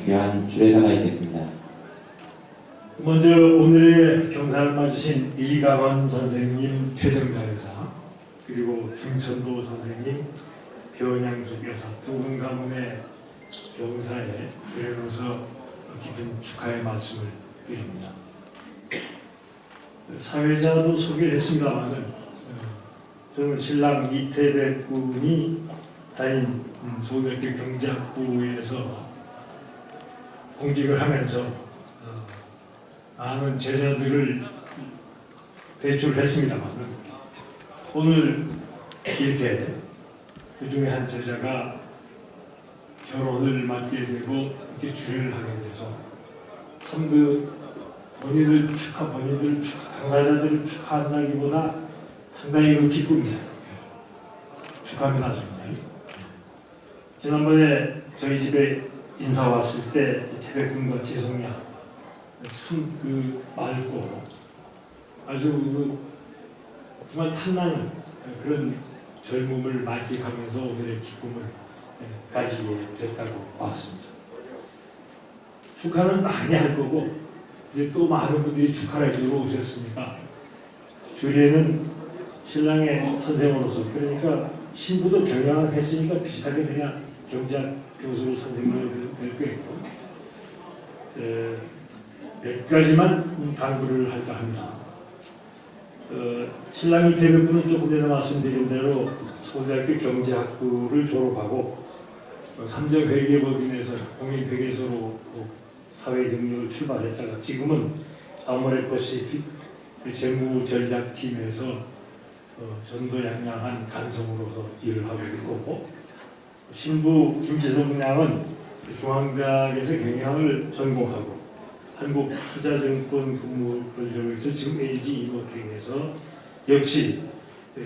귀한 주례사가 있겠습니다. 먼저 오늘의 경사를 맞으신 이강원 선생님 최정자여사, 그리고 김천도 선생님, 배원양숙 여사 두 분 가문의 경사에 주례로서 깊은 축하의 말씀을 드립니다. 사회자도 소개를 했습니다만은 저는 신랑 이태백 군이 다닌 서울대학교 경제학부에서 공직을 하면서 많은 제자들을 배출했습니다만 오늘 이렇게 그 중에 한 제자가 결혼을 맞게 되고 이렇게 주례를 하게 돼서 참 본인들 당사자들을 축하한다기보다 상당히 기쁩니다. 축하합니다. 정말. 지난번에 저희 집에 인사 왔을 때 태백군과 지성양 참 맑고 아주 정말 탐나는 그런 젊음을 만끽하면서 오늘의 기쁨을 가지게 됐다고 봤습니다. 축하는 많이 할 거고 이제 또 많은 분들이 축하를 해주러 오셨으니까 주례는 신랑의 선생으로서, 그러니까 신부도 경영을 했으니까 비슷하게 그냥 경제학 교수 선생님을 될 거고 몇 가지만 당부를 할까 합니다. 신랑 이태백 군은 조금 전에 말씀드린 대로 서울대학교 경제학부를 졸업하고 삼정회계법인에서 공인회계소로 사회 경력을 출발했다가 지금은 아모레퍼시픽 재무전략팀에서 전도양양한 간성으로서 일을 하고 있고, 신부 김지성 양은 중앙대학에서 경영을 전공하고 한국투자증권 근무 권력에서 지금 LG 이모텍에서 역시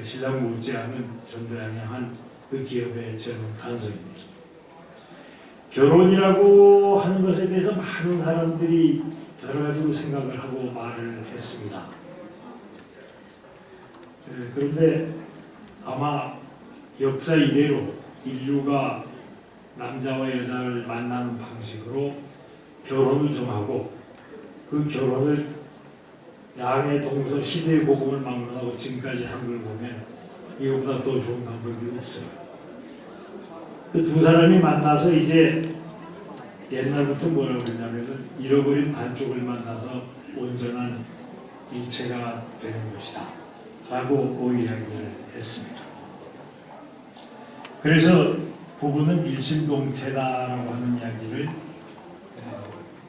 신랑 못지않은 전도양양한 그 기업의 전 간성입니다. 결혼이라고 하는 것에 대해서 많은 사람들이 여러 가지로 생각을 하고 말을 했습니다. 그런데 아마 역사 이래로 인류가 남자와 여자를 만나는 방식으로 결혼을 정하고 그 결혼을 양의 동서 시대의 복음을 막론하고 지금까지 한 걸 보면 이거보다 더 좋은 방법이 없어요. 그 두 사람이 만나서 이제 옛날부터 뭐라고 그러냐면 잃어버린 반쪽을 만나서 온전한 일체가 되는 것이다 라고 이야기를 했습니다. 그래서 부부는 일심동체다라고 하는 이야기를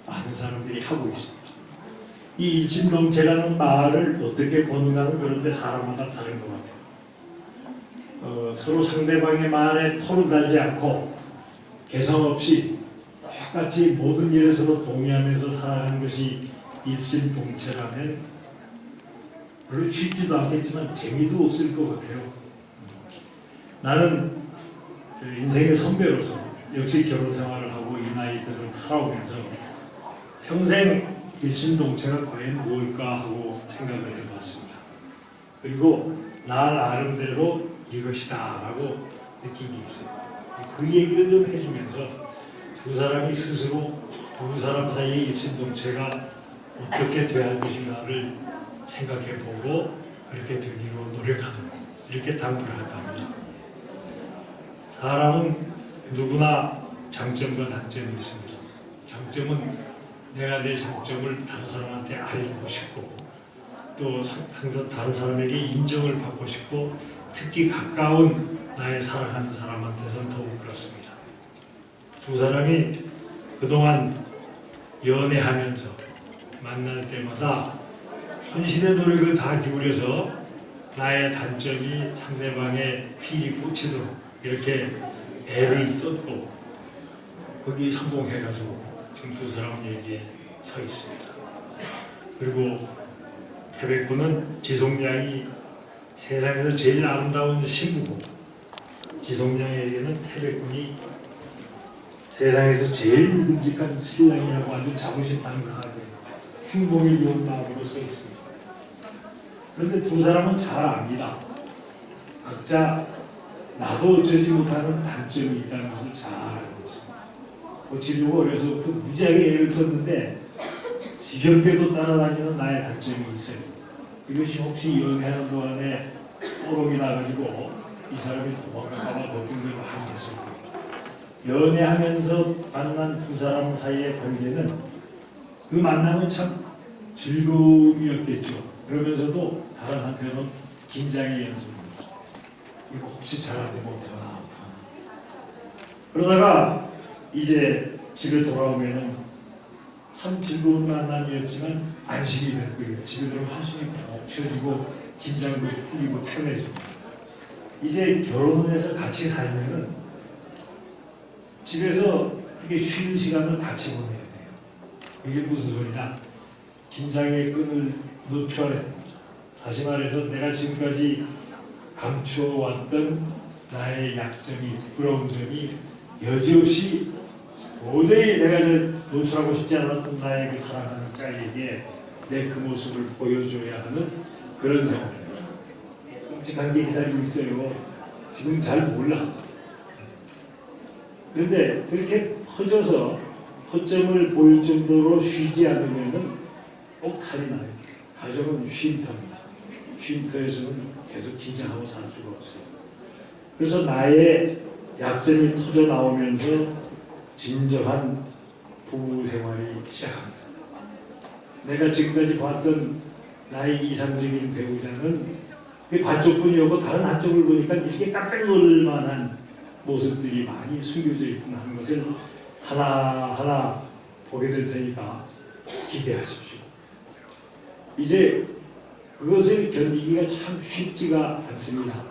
많은 사람들이 하고 있습니다. 이 일심동체라는 말을 어떻게 보는가는 그런데 사람마다 다른 것 같아요. 서로 상대방의 말에 토를 달지 않고 개성 없이 똑같이 모든 일에 서로 동의하면서 살아가는 것이 일심동체라면 별로 쉽지도 않겠지만 재미도 없을 것 같아요. 나는 인생의 선배로서 역시 결혼 생활을 하고 이 나이 들어 살아오면서 평생 일심동체가 과연 무엇일까 하고 생각을 해봤습니다. 그리고 나 나름대로 이것이다 라고 느낀 게 있어요. 그 얘기를 좀 해주면서 두 사람이 스스로 두 사람 사이의 일심동체가 어떻게 돼야 할 것인가를 생각해보고 그렇게 되기로 노력하는, 이렇게 당부를 할까 합니다. 사람은 누구나 장점과 단점이 있습니다. 장점은 내가 내 장점을 다른 사람한테 알리고 싶고 또 다른 사람에게 인정을 받고 싶고 특히 가까운 나의 사랑하는 사람한테는 더욱 그렇습니다. 두 사람이 그동안 연애하면서 만날 때마다 혼신의 노력을 다 기울여서 나의 단점이 상대방의 필이 꽂히도록 이렇게 애를 썼고 거기 성공해가지고 지금 두 사람은 여기에 서 있습니다. 그리고 태백군은 지송양이 세상에서 제일 아름다운 신부고 지송양에게는 태백군이 세상에서 제일 믿음직한 신랑이라고 아주 자부심 당당하게 행복이 좋은 마음으로 서 있습니다. 그런데 두 사람은 잘 압니다. 각자 나도 어쩌지 못하는 단점이 있다는 것을 잘 알고 있습니다. 고치려고 그래서 무지하게 애를 썼는데 지겹게도 따라다니는 나의 단점이 있어요. 이것이 혹시 연애하는 동안에 뽀록이 나가지고 이 사람이 도망갈까봐 걱정을 많이 했어요. 연애하면서 만난 두 사람 사이의 관계는 그 만남은 참 즐거움이었겠죠. 그러면서도 다른 한편은 긴장의 연속입니다. 이거 혹시 잘 안 되면 어떡하나. 그러다가 이제 집에 돌아오면은 참 즐거운 만남이었지만 안심이 될 거예요. 집에 들어오면 한숨이 푹 쉬어지고 긴장도 풀리고 편해지고. 이제 결혼해서 같이 살면은 집에서 이게 쉬는 시간을 같이 보내야 돼요. 이게 무슨 소리냐? 긴장의 끈을 놓쳐야 됩니다. 다시 말해서 내가 지금까지 감추어왔던 나의 약점이, 부끄러운 점이 여지없이 도저히 내가 노출하고 싶지 않았던 나의 그 사랑하는 딸에게 내 그 모습을 보여줘야 하는 그런 상황입니다. 끔찍한 게 기다리고 있어요. 지금 잘 몰라. 그런데 그렇게 퍼져서 허점을 보일 정도로 쉬지 않으면 꼭 탈이 나요. 가정은 쉼터입니다. 쉼터에서는 계속 긴장하고 살 수가 없어요. 그래서 나의 약점이 터져 나오면서 진정한 부부 생활이 시작합니다. 내가 지금까지 봤던 나의 이상적인 배우자는 반쪽뿐이었고 다른 한쪽을 보니까 이렇게 깜짝 놀랄 만한 모습들이 많이 숨겨져 있구나 하는 것을 하나하나 보게 될 테니까 기대하십시오. 이제 그것을 견디기가 참 쉽지가 않습니다.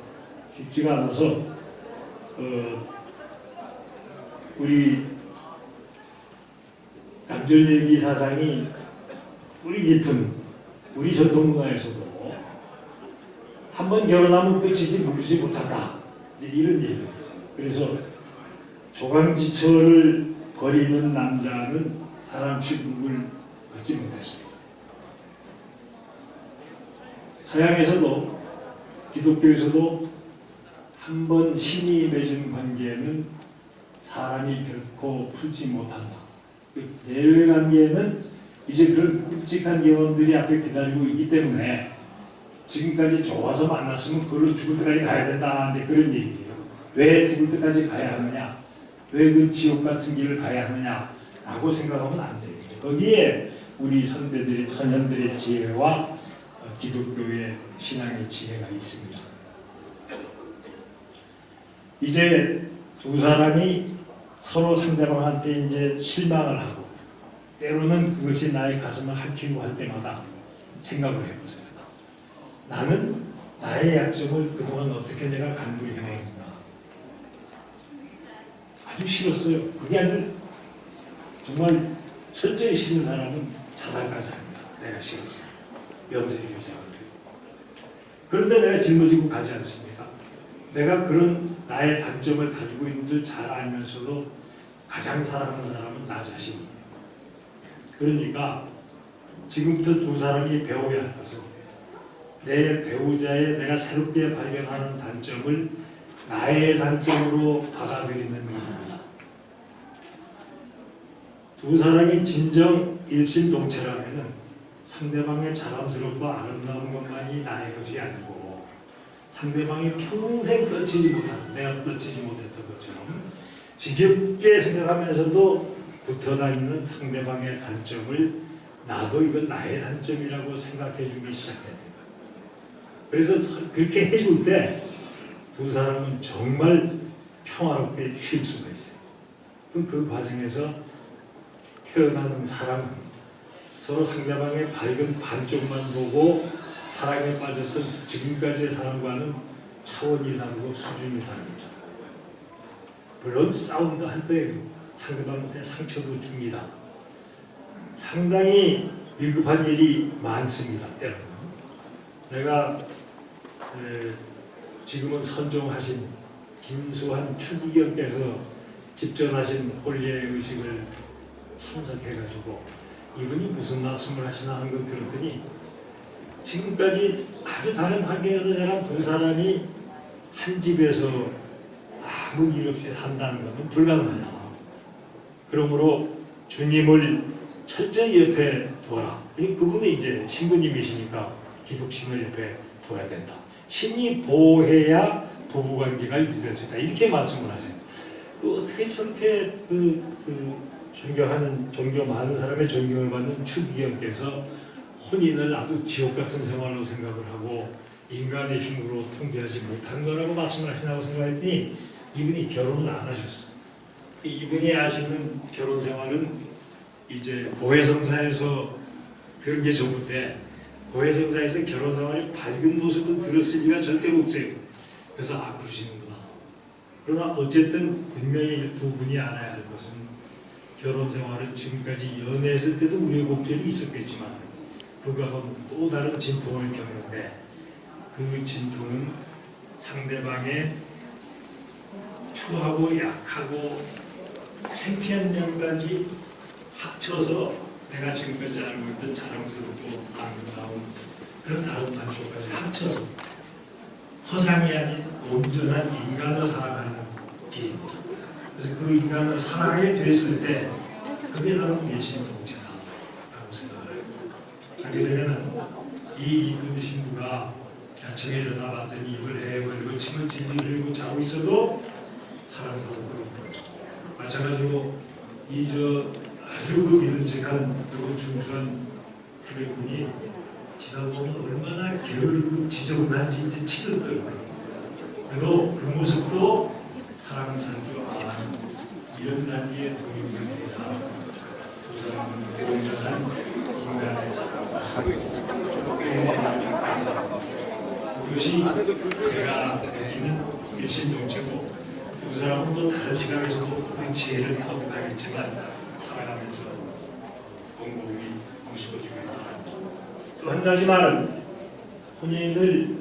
쉽지가 않아서 우리 남존얘기 사상이 뿌리 깊은 우리 전통 문화에서도 한번 결혼하면 끝이지 묵지 못한다. 이런 얘기가 있어요. 그래서 조강지처를 버리는 남자는 사람 취급을 받지 못했어요. 서양에서도 기독교에서도 한 번 신이 맺은 관계는 사람이 결코 풀지 못한다. 내외 관계는 이제 그런 끔찍한 경험들이 앞에 기다리고 있기 때문에 지금까지 좋아서 만났으면 그걸로 죽을 때까지 가야 된다. 그런 얘기예요. 왜 죽을 때까지 가야 하느냐? 왜 그 지옥 같은 길을 가야 하느냐? 라고 생각하면 안 돼요. 거기에 우리 선현들의 지혜와 기독교의 신앙의 지혜가 있습니다. 이제 두 사람이 서로 상대방한테 이제 실망을 하고 때로는 그것이 나의 가슴을 핥히고 할 때마다 생각을 해보세요. 나는 나의 약점을 그동안 어떻게 내가 간부히 해왔는가. 아주 싫었어요. 그게 아주 정말 철저히 싫은 사람은 자살까지 합니다. 내가 싫었어요. 염색이 유지하고. 그런데 내가 짊어지고 가지 않습니까? 내가 그런 나의 단점을 가지고 있는 줄 잘 알면서도 가장 사랑하는 사람은 나 자신이에요. 그러니까 지금부터 두 사람이 배워야 할 것은 내 배우자의 내가 새롭게 발견하는 단점을 나의 단점으로 받아들이는 일입니다. 두 사람이 진정 일심동체라면 상대방의 자랑스럽고 아름다운 것만이 나의 것이 아니고 상대방이 평생 떨치지 못한, 내가 떨치지 못했던 것처럼 지겹게 생각하면서도 붙어 다니는 상대방의 단점을 나도 이건 나의 단점이라고 생각해 주기 시작해야 됩니다. 그래서 그렇게 해줄 때 두 사람은 정말 평화롭게 쉴 수가 있어요. 그럼 그 과정에서 태어나는 사랑은 서로 상대방의 밝은 반쪽만 보고 사랑에 빠졌던 지금까지의 사랑과는 차원이 다르고 수준이 다릅니다. 물론 싸우기도 할 거예요. 상대방한테 상처도 줍니다. 상당히 위급한 일이 많습니다. 때로는. 내가 지금은 선종하신 김수환 추기경께서 집전하신 홀례 의식을 참석해가지고 이분이 무슨 말씀을 하시나 하는 걸 들었더니 지금까지 아주 다른 환경에서 자란 두 사람이 한 집에서 아무 일 없이 산다는 것은 불가능하다. 그러므로 주님을 철저히 옆에 두어라. 그분이 이제 신부님이시니까 기독신을 옆에 둬야 된다. 신이 보호해야 부부관계가 유지될 수 있다. 이렇게 말씀을 하세요. 어떻게 저렇게 존경하는 종교 많은 사람의 존경을 받는 추기경께서 혼인을 아주 지옥 같은 생활로 생각을 하고 인간의 힘으로 통제하지 못한 거라고 말씀을 하시나고 생각했더니 이분이 결혼을 안 하셨어요. 이분이 하시는 결혼 생활은 이제 보혜성사에서 그런 게 전부인데 보혜성사에서 결혼 생활이 밝은 모습은 들었을 리가 절대 없어요. 그래서 그러시는구나. 그러나 어쨌든 분명히 두 분이 알아야 할 것은 결혼 생활을 지금까지 연애했을 때도 우여곡절이 있었겠지만 그거하고는 또 다른 진통을 겪는데 그 진통은 상대방의 추하고 약하고 창피한 면까지 합쳐서 내가 지금까지 알고 있던 자랑스럽고 아름다운 그런 다른 단초까지 합쳐서 허상이 아닌 온전한 인간을 살아가는 길입니다. 그래서 그 인간을 사랑하게 됐을 때 그게 바로 일심동체다라고 생각을 합니다. 하게 되면 이 이쁜 신부가 아침에 일어나봤더니 입을 해버리고 침을 질질 흘리고 자고 있어도 사랑하고 그렇고 마찬가지로 아주 믿음직한 그리고 준수한 태백군이 지나보면 얼마나 게으르고 지저분한지 이제 치르더라고요. 그래도 그 모습도 사랑을 산줄 아는 이런 단계의 동인관계가 두 사람은 온전한 인간의 사랑을 하고 있습니다. 그것이 제가 여기는 일심동체고 두 사람은 또 다른 시각에서도 그 지혜를 터득하겠지만 살아가면서 공복이 무서워지고 있다. 또 한 가지 말은 혼인을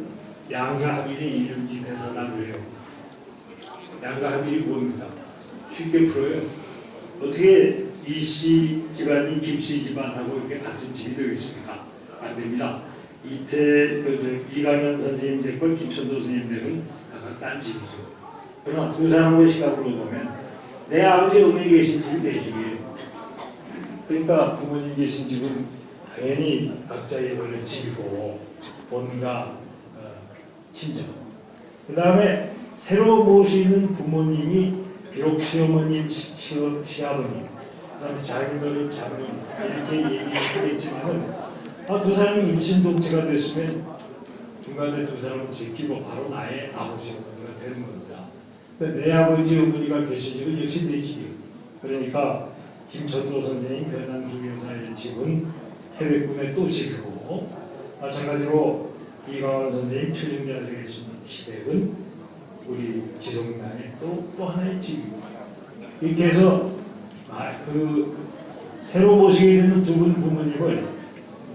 양가 합일의 이름지 대사라고 해요. 양가 합일이 뭡니까? 쉽게 풀어요. 어떻게 이씨 집안이 김씨 집안하고 이렇게 같은 집이 되겠습니까? 안 됩니다. 이강현 선생님 댁과 김천도 선생님 댁은 각각 딴 집이죠. 그러나 두 사람의 시각으로 보면 내 아버지 어머니 계신 집이 내 집이에요. 그러니까 부모님 계신 집은 당연히 각자의 원래 집이고 본가 친정. 그 다음에 새로 모시는 부모님이 비록 시어머님, 시아버님, 그 다음에 자기들 자녀 이렇게 얘기하겠지만은 두 사람이 일심동체가 됐으면 중간에 두 사람을 제끼고 바로 나의 아버지 어머니가 되는 겁니다. 내 아버지 어머니가 계신 집은 역시 내 집이에요. 그러니까 김천도 선생님 변한주 교사의 집은 태백군의 또 집이고 마찬가지로 이강원 선생님 최정자에서 계신 시댁은 우리 지성당의 또 하나의 집입니다. 이렇게 해서 새로 모시게 되는 두 분 부모님을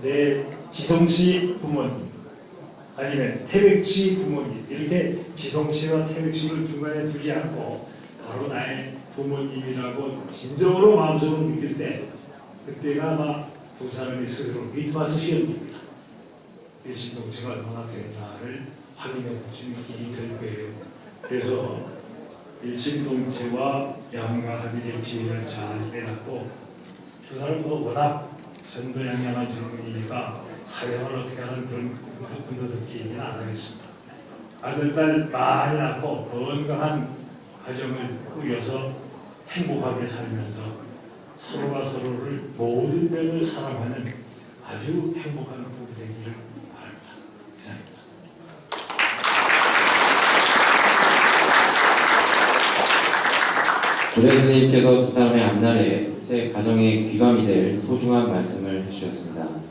내 지성씨 부모님 아니면 태백씨 부모님 이렇게 지성씨와 태백씨를 중간에 두지 않고 바로 나의 부모님이라고 진정으로 마음속으로 느낄 때 그때가 아마 두 사람이 스스로 리트마스 시험입니다. 일심동체가 얼마나 됐나를 확인해 보시는 길이 될 거예요. 그래서 일심동체와 양가 합의의 지혜를 잘 빼놨고 두 사람도 워낙 전도양양한 젊은이니까 사회를 어떻게 하는 그런 분도듣기 얘기는 안 하겠습니다. 아들, 딸 많이 낳고 건강한 가정을 꾸려서 행복하게 살면서 서로가 서로를 모든 면을 사랑하는 아주 행복한 부부 되기를 바랍니다. 이상입니다. 고대 선생님께서 두 사람의 앞날에 새 가정의 귀감이 될 소중한 말씀을 해주셨습니다.